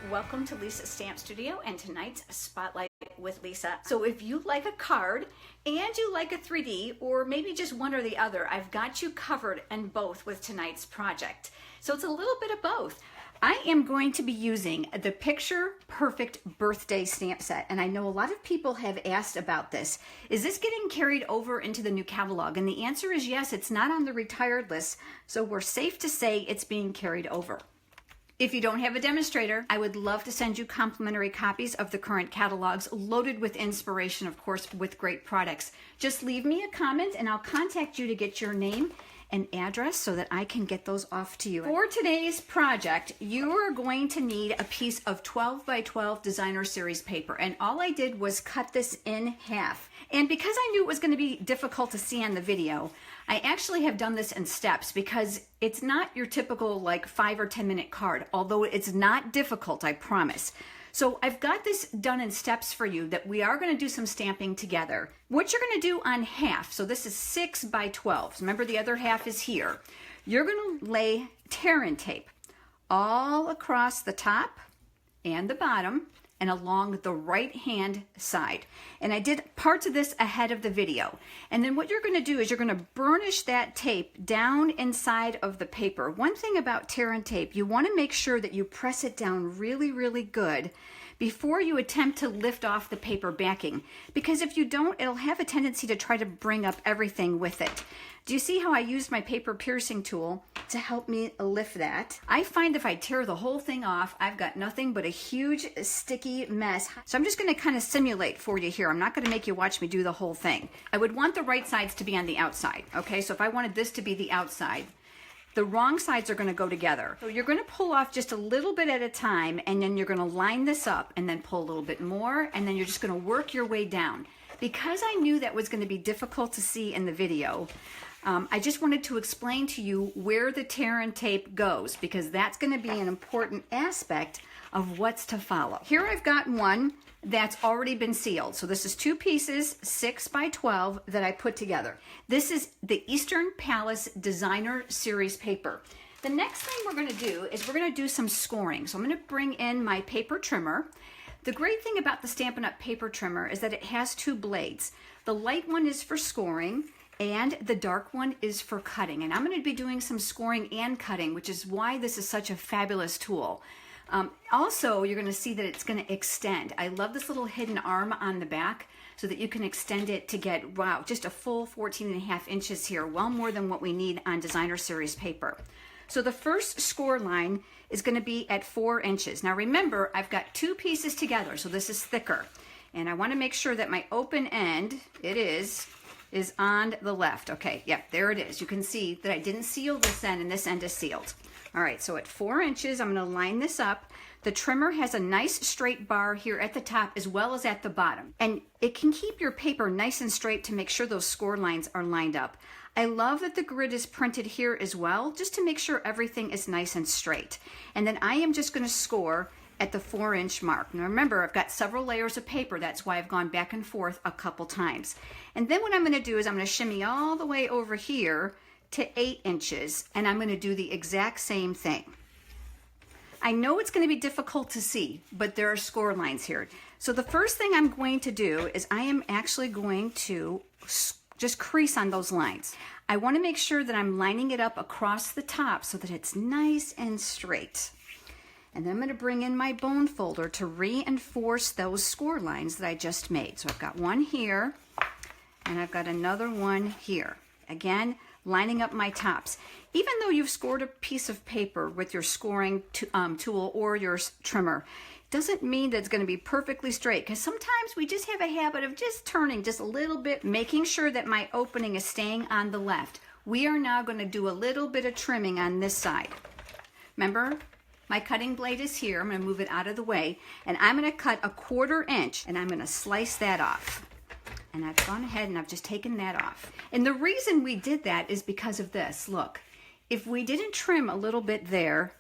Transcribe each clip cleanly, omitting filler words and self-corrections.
Welcome to Lisa's Stamp Studio and tonight's Spotlight with Lisa. So if you like a card and you like a 3D or maybe just one or the other, I've got you covered in both with tonight's project. So it's a little bit of both. I am going to be using the Picture Perfect Birthday Stamp Set, and I know a lot of people have asked about this. Is this getting carried over into the new catalog? And the answer is yes, it's not on the retired list, so we're safe to say it's being carried over. If you don't have a demonstrator, I would love to send you complimentary copies of the current catalogs loaded with inspiration, of course, with great products. Just leave me a comment and I'll contact you to get your name and address so that I can get those off to you. For today's project, you are going to need a piece of 12 by 12 designer series paper, and all I did was cut this in half. And because I knew it was going to be difficult to see on the video, I actually have done this in steps because it's not your typical like 5 or 10 minute card, although it's not difficult, I promise. So I've got this done in steps for you that we are going to do some stamping together. What you're going to do on half, so this is 6 by 12. Remember the other half is here. You're going to lay tear-in tape all across the top and the bottom and along the right hand side. And I did parts of this ahead of the video. And then what you're going to do is you're going to burnish that tape down inside of the paper. One thing about tear-in tape, you want to make sure that you press it down really, really good before you attempt to lift off the paper backing. Because if you don't, it'll have a tendency to try to bring up everything with it. Do you see how I used my paper piercing tool to help me lift that? I find if I tear the whole thing off, I've got nothing but a huge sticky mess. So I'm just going to kind of simulate for you here. I'm not going to make you watch me do the whole thing. I would want the right sides to be on the outside. Okay, so if I wanted this to be the outside, the wrong sides are going to go together. So you're going to pull off just a little bit at a time, and then you're going to line this up and then pull a little bit more, and then you're just going to work your way down. Because I knew that was going to be difficult to see in the video, I just wanted to explain to you where the tear-in tape goes, because that's going to be an important aspect of what's to follow. Here I've got one that's already been sealed. So this is 2 pieces, 6 by 12 that I put together. This is the Eastern Palace Designer Series paper. The next thing we're going to do is we're going to do some scoring. So I'm going to bring in my paper trimmer. The great thing about the Stampin' Up! Paper trimmer is that it has 2 blades. The light one is for scoring, and the dark one is for cutting. And I'm going to be doing some scoring and cutting, which is why this is such a fabulous tool. Also, you're going to see that it's going to extend. I love this little hidden arm on the back so that you can extend it to get, wow, just a full 14.5 inches here, well more than what we need on designer series paper. So the first score line is going to be at 4 inches. Now remember, I've got 2 pieces together, so this is thicker. And I want to make sure that my open end, it is on the left. Okay, yep, there it is. You can see that I didn't seal this end and this end is sealed. All right, so at 4 inches, I'm going to line this up. The trimmer has a nice straight bar here at the top as well as at the bottom. And it can keep your paper nice and straight to make sure those score lines are lined up. I love that the grid is printed here as well, just to make sure everything is nice and straight. And then I am just going to score at the 4-inch mark. Now remember, I've got several layers of paper. That's why I've gone back and forth a couple times. And then what I'm going to do is I'm going to shimmy all the way over here to 8 inches, and I'm going to do the exact same thing. I know it's going to be difficult to see, but there are score lines here. So the first thing I'm going to do is I am actually going to just crease on those lines. I want to make sure that I'm lining it up across the top so that it's nice and straight. And then I'm going to bring in my bone folder to reinforce those score lines that I just made. So I've got one here, and I've got another one here. Again, lining up my tops. Even though you've scored a piece of paper with your scoring tool or your trimmer, doesn't mean that it's going to be perfectly straight, because sometimes we just have a habit of just turning just a little bit, making sure that my opening is staying on the left. We are now going to do a little bit of trimming on this side. Remember, my cutting blade is here. I'm going to move it out of the way, and I'm going to cut a 1/4 inch, and I'm going to slice that off. And I've gone ahead and I've just taken that off. And the reason we did that is because of this. Look, if we didn't trim a little bit there,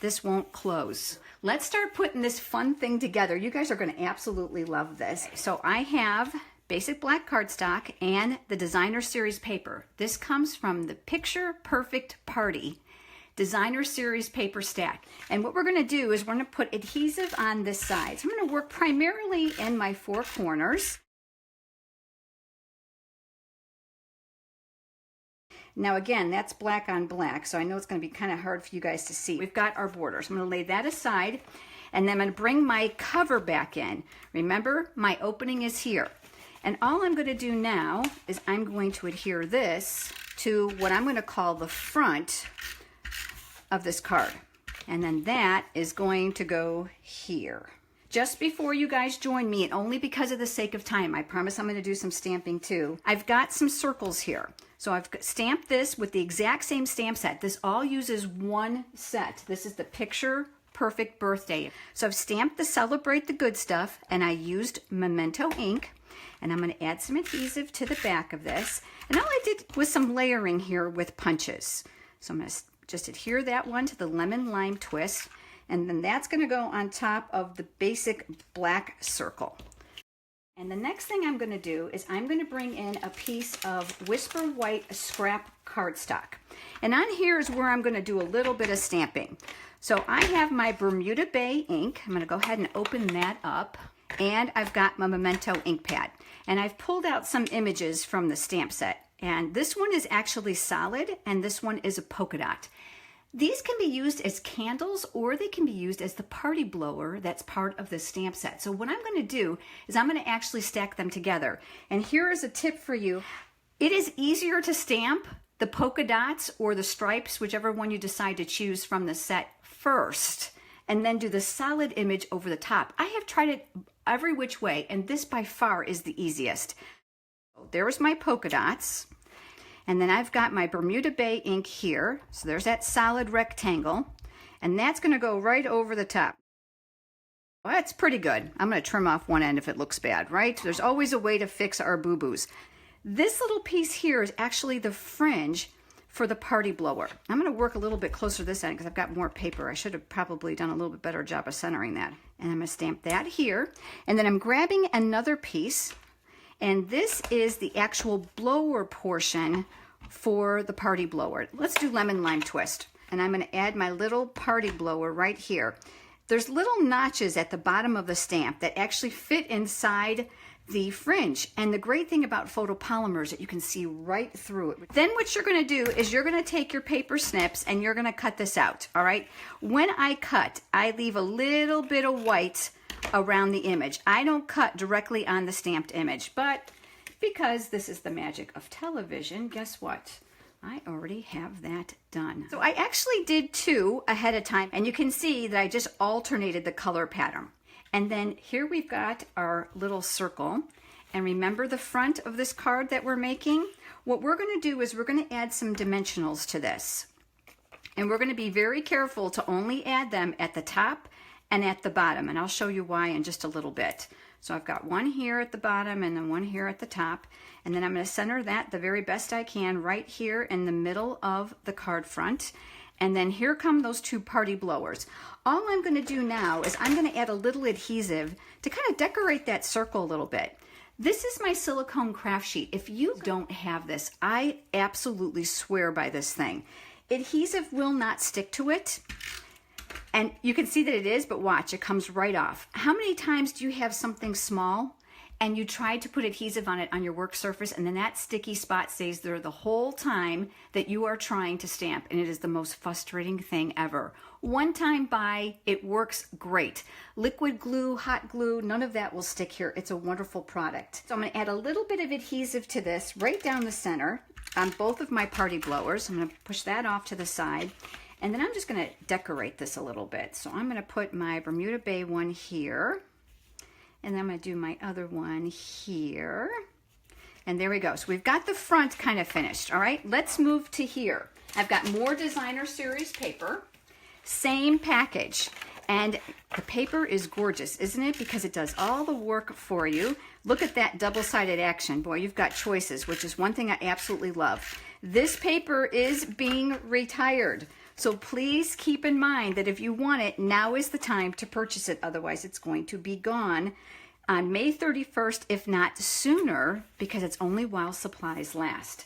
this won't close. Let's start putting this fun thing together. You guys are going to absolutely love this. So I have basic black cardstock and the designer series paper. This comes from the Picture Perfect Party. Designer Series paper stack. And what we're going to do is we're going to put adhesive on this side. So I'm going to work primarily in my four corners. Now again, that's black on black, so I know it's going to be kind of hard for you guys to see. We've got our borders. I'm going to lay that aside, and then I'm going to bring my cover back in. Remember, my opening is here. And all I'm going to do now is I'm going to adhere this to what I'm going to call the front of this card. And then that is going to go here. Just before you guys join me, and only because of the sake of time, I promise I'm going to do some stamping too. I've got some circles here. So I've stamped this with the exact same stamp set. This all uses one set. This is the Picture Perfect Birthday. So I've stamped the Celebrate the Good Stuff, and I used Memento ink. And I'm going to add some adhesive to the back of this. And all I did was some layering here with punches. So I'm going to just adhere that one to the lemon lime twist. And then that's going to go on top of the basic black circle. And the next thing I'm going to do is I'm going to bring in a piece of Whisper White scrap cardstock. And on here is where I'm going to do a little bit of stamping. So I have my Bermuda Bay ink. I'm going to go ahead and open that up. And I've got my Memento ink pad. And I've pulled out some images from the stamp set. And this one is actually solid, and this one is a polka dot. These can be used as candles, or they can be used as the party blower that's part of the stamp set. So what I'm going to do is I'm going to actually stack them together. And here is a tip for you. It is easier to stamp the polka dots or the stripes, whichever one you decide to choose from the set first, and then do the solid image over the top. I have tried it every which way, and this by far is the easiest. There's my polka dots. And then I've got my Bermuda Bay ink here. So there's that solid rectangle. And that's going to go right over the top. Well, that's pretty good. I'm going to trim off one end if it looks bad, right? There's always a way to fix our boo-boos. This little piece here is actually the fringe for the party blower. I'm going to work a little bit closer to this end because I've got more paper. I should have probably done a little bit better job of centering that. And I'm going to stamp that here. And then I'm grabbing another piece. And this is the actual blower portion for the party blower. Let's do lemon lime twist. And I'm going to add my little party blower right here. There's little notches at the bottom of the stamp that actually fit inside the fringe. And the great thing about photopolymers is that you can see right through it. Then what you're going to do is you're going to take your paper snips and you're going to cut this out, all right? When I cut, I leave a little bit of white around the image. I don't cut directly on the stamped image, but because this is the magic of television, guess what? I already have that done. So I actually did two ahead of time, and you can see that I just alternated the color pattern. And then here we've got our little circle. And remember the front of this card that we're making? What we're going to do is we're going to add some dimensionals to this. And we're going to be very careful to only add them at the top and at the bottom. And I'll show you why in just a little bit. So I've got one here at the bottom and then one here at the top. And then I'm going to center that the very best I can right here in the middle of the card front. And then here come those two party blowers. All I'm going to do now is I'm going to add a little adhesive to kind of decorate that circle a little bit. This is my silicone craft sheet. If you don't have this, I absolutely swear by this thing. Adhesive will not stick to it. And you can see that it is, but watch, it comes right off. How many times do you have something small and you try to put adhesive on it on your work surface, and then that sticky spot stays there the whole time that you are trying to stamp, and it is the most frustrating thing ever. One time buy, it works great. Liquid glue, hot glue, none of that will stick here. It's a wonderful product. So I'm going to add a little bit of adhesive to this right down the center on both of my party blowers. I'm going to push that off to the side. And then I'm just going to decorate this a little bit. So I'm going to put my Bermuda Bay one here. And then I'm going to do my other one here. And there we go. So we've got the front kind of finished. All right, let's move to here. I've got more Designer Series paper. Same package. And the paper is gorgeous, isn't it? Because it does all the work for you. Look at that double-sided action. Boy, you've got choices, which is one thing I absolutely love. This paper is being retired. So please keep in mind that if you want it, now is the time to purchase it. Otherwise, it's going to be gone on May 31st, if not sooner, because it's only while supplies last.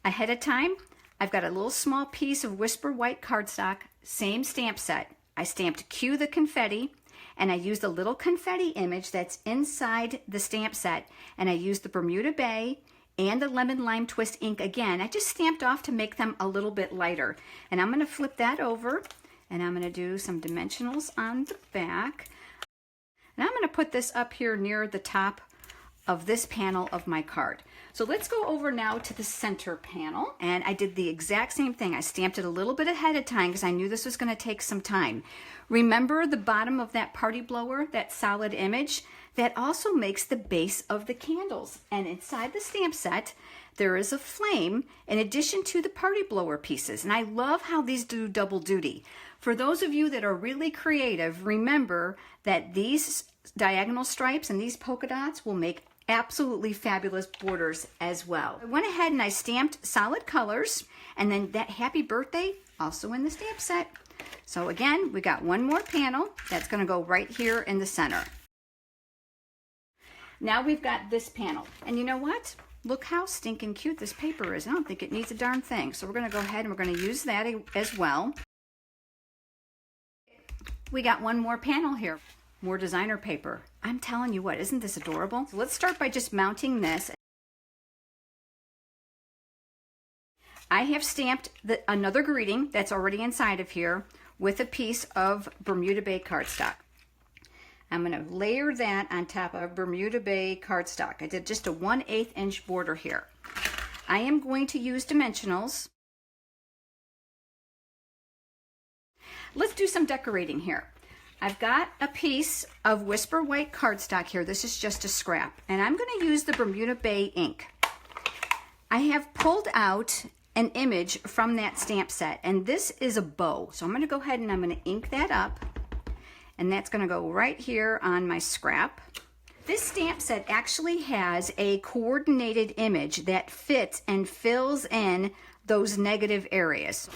Ahead of time, I've got a little small piece of Whisper white cardstock, same stamp set. I stamped Cue the Confetti, and I used a little confetti image that's inside the stamp set, and I used the Bermuda Bay and the Lemon Lime Twist ink again. I just stamped off to make them a little bit lighter. And I'm going to flip that over, and I'm going to do some dimensionals on the back. And I'm going to put this up here near the top of this panel of my card. So let's go over now to the center panel, and I did the exact same thing. I stamped it a little bit ahead of time because I knew this was going to take some time. Remember the bottom of that party blower, that solid image? That also makes the base of the candles. And inside the stamp set, there is a flame in addition to the party blower pieces. And I love how these do double duty. For those of you that are really creative, remember that these diagonal stripes and these polka dots will make absolutely fabulous borders as well. I went ahead and I stamped solid colors, and then that happy birthday also in the stamp set. So again, we got one more panel that's going to go right here in the center. Now we've got this panel, and you know what? Look how stinking cute this paper is. I don't think it needs a darn thing. So we're going to go ahead and we're going to use that as well. We got one more panel here. More designer paper. I'm telling you what, isn't this adorable? So let's start by just mounting this. I have stamped another greeting that's already inside of here with a piece of Bermuda Bay cardstock. I'm going to layer that on top of Bermuda Bay cardstock. I did just a 1/8 inch border here. I am going to use dimensionals. Let's do some decorating here. I've got a piece of Whisper white cardstock here. This is just a scrap, and I'm going to use the Bermuda Bay ink. I have pulled out an image from that stamp set, and this is a bow. So I'm going to go ahead and I'm going to ink that up, and that's going to go right here on my scrap. This stamp set actually has a coordinated image that fits and fills in those negative areas.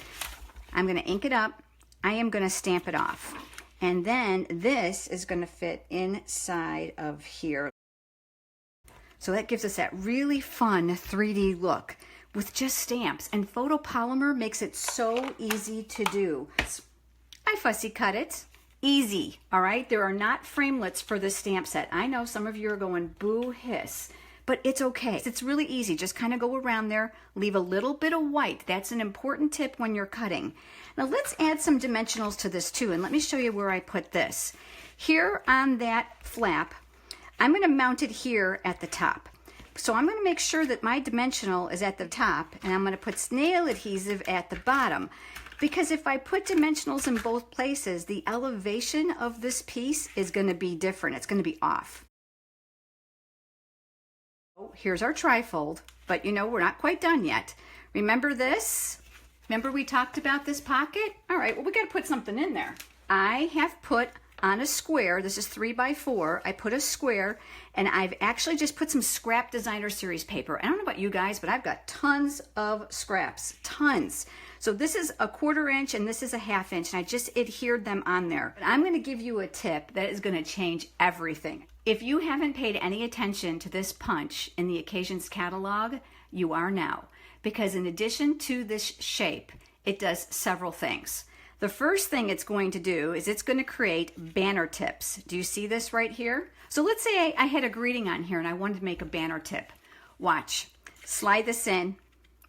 I'm going to ink it up. I am going to stamp it off. And then this is going to fit inside of here. So that gives us that really fun 3D look with just stamps. And photopolymer makes it so easy to do. I fussy cut it. Easy, all right? There are not framelits for this stamp set. I know some of you are going boo hiss, but it's okay. It's really easy. Just kind of go around there, leave a little bit of white. That's an important tip when you're cutting. Now let's add some dimensionals to this too, and let me show you where I put this. Here on that flap, I'm going to mount it here at the top. So I'm going to make sure that my dimensional is at the top, and I'm going to put snail adhesive at the bottom. Because if I put dimensionals in both places, the elevation of this piece is going to be different. It's going to be off. Oh, here's our trifold, but you know, we're not quite done yet. Remember this? Remember we talked about this pocket? All right, well, we got to put something in there. I have put on a square, this is 3x4, I put a square, and I've actually just put some scrap designer series paper. I don't know about you guys, but I've got tons of scraps, tons. So this is a 1/4 inch and this is a 1/2 inch, and I just adhered them on there. But I'm going to give you a tip that is going to change everything. If you haven't paid any attention to this punch in the Occasions catalog, you are now. Because in addition to this shape, it does several things. The first thing it's going to do is it's going to create banner tips. Do you see this right here? So let's say I had a greeting on here and I wanted to make a banner tip. Watch. Slide this in.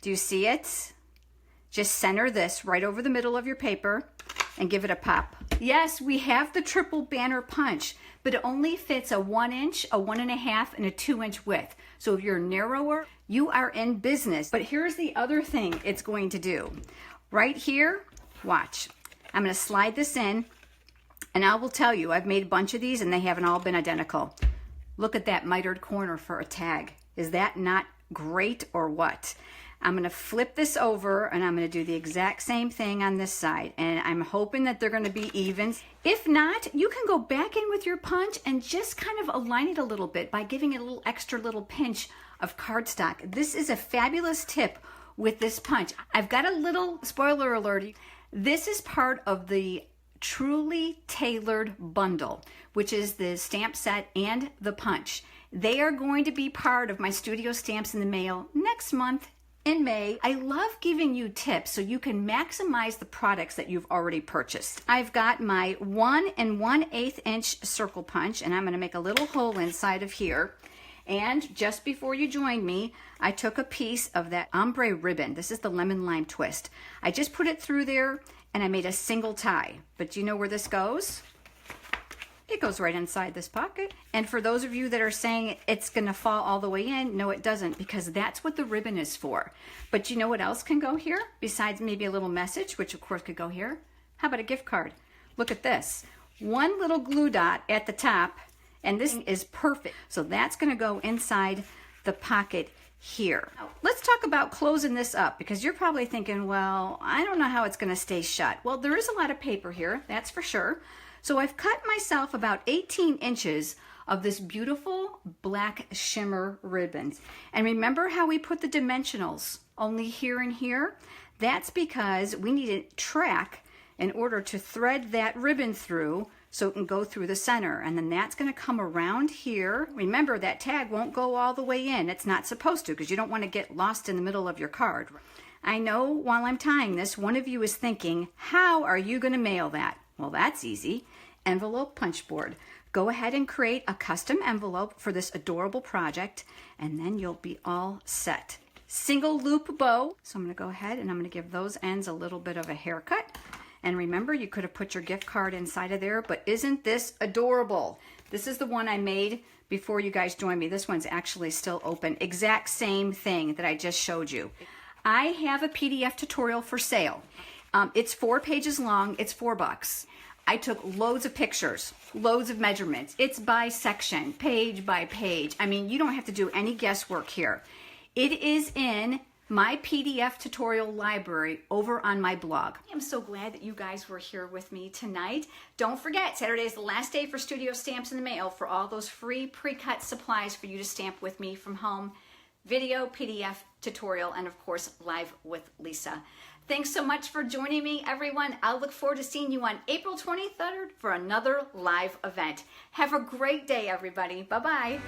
Do you see it? Just center this right over the middle of your paper and give it a pop. Yes, we have the triple banner punch, but it only fits a 1 inch, a 1.5, and a 2 inch width. So if you're narrower, you are in business. But here's the other thing it's going to do. Right here, watch. I'm going to slide this in, and I will tell you, I've made a bunch of these and they haven't all been identical. Look at that mitered corner for a tag. Is that not great or what? I'm going to flip this over and I'm going to do the exact same thing on this side, and I'm hoping that they're going to be even. If not, you can go back in with your punch and just kind of align it a little bit by giving it a little extra little pinch of cardstock. This is a fabulous tip with this punch. I've got a little spoiler alert. This is part of the Truly Tailored bundle, which is the stamp set and the punch. They are going to be part of my studio stamps in the mail next month In May, I love giving you tips so you can maximize the products that you've already purchased. I've got my 1 1/8 inch circle punch, and I'm going to make a little hole inside of here. And just before you joined me, I took a piece of that ombre ribbon. This is the lemon lime twist. I just put it through there and I made a single tie. But do you know where this goes? It goes right inside this pocket. And for those of you that are saying it's gonna fall all the way in, no it doesn't, because that's what the ribbon is for. But you know what else can go here? Besides maybe a little message, which of course could go here. How about a gift card? Look at this. One little glue dot at the top, and this is perfect. So that's gonna go inside the pocket here. Let's talk about closing this up, because you're probably thinking, well, I don't know how it's gonna stay shut. Well, there is a lot of paper here, that's for sure. So I've cut myself about 18 inches of this beautiful black shimmer ribbons. And remember how we put the dimensionals only here and here? That's because we need a track in order to thread that ribbon through so it can go through the center. And then that's going to come around here. Remember, that tag won't go all the way in. It's not supposed to, because you don't want to get lost in the middle of your card. I know while I'm tying this, one of you is thinking, how are you going to mail that? Well, that's easy. Envelope punch board. Go ahead and create a custom envelope for this adorable project, and then you'll be all set. Single loop bow. So I'm going to go ahead and I'm going to give those ends a little bit of a haircut. And remember, you could have put your gift card inside of there, but isn't this adorable? This is the one I made before you guys joined me. This one's actually still open. Exact same thing that I just showed you. I have a PDF tutorial for sale. It's 4 pages long. It's $4. I took loads of pictures, loads of measurements. It's by section, page by page. I mean, you don't have to do any guesswork here. It is in my PDF tutorial library over on my blog. I'm so glad that you guys were here with me tonight. Don't forget, Saturday is the last day for studio stamps in the mail for all those free pre-cut supplies for you to stamp with me from home. Video, PDF, tutorial, and of course, live with Lisa. Thanks so much for joining me, everyone. I'll look forward to seeing you on April 23rd for another live event. Have a great day, everybody. Bye-bye.